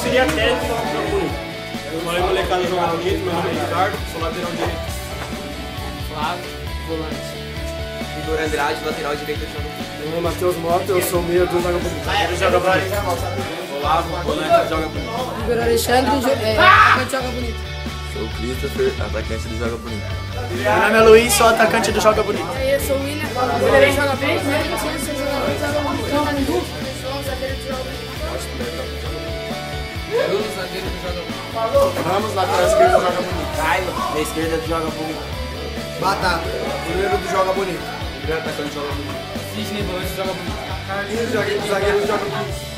auxilia técnico do jogo bonito. Eu falei molecada jogar bonito, meu nome é Ricardo, sou lateral direito. Flávio, volante. Igor Andrade, lateral direito do jogo bonito. Meu nome é Matheus Mota, eu sou meia do Joga Bonito. Ele joga bonito. Olavo, volante, joga bonito. Igor Alexandre, atacante joga bonito. Sou o Christopher, atacante do Joga Bonito. Meu nome é Luiz, sou atacante do Joga Bonito. Eu sou o William, goleiro joga bonito. Eu sou joga bonito. Eu sou zagueiro de joga bonito. Bruno, zagueiro do joga bonito. Ramos, lateral esquerdo do Joga Bonito. Caio, na esquerda do joga bonito. Batata, goleiro do Joga Bonito. Atacante joga bonito. Sidney, volante joga bonito. Carlinhos, zagueiro do Joga Bonito.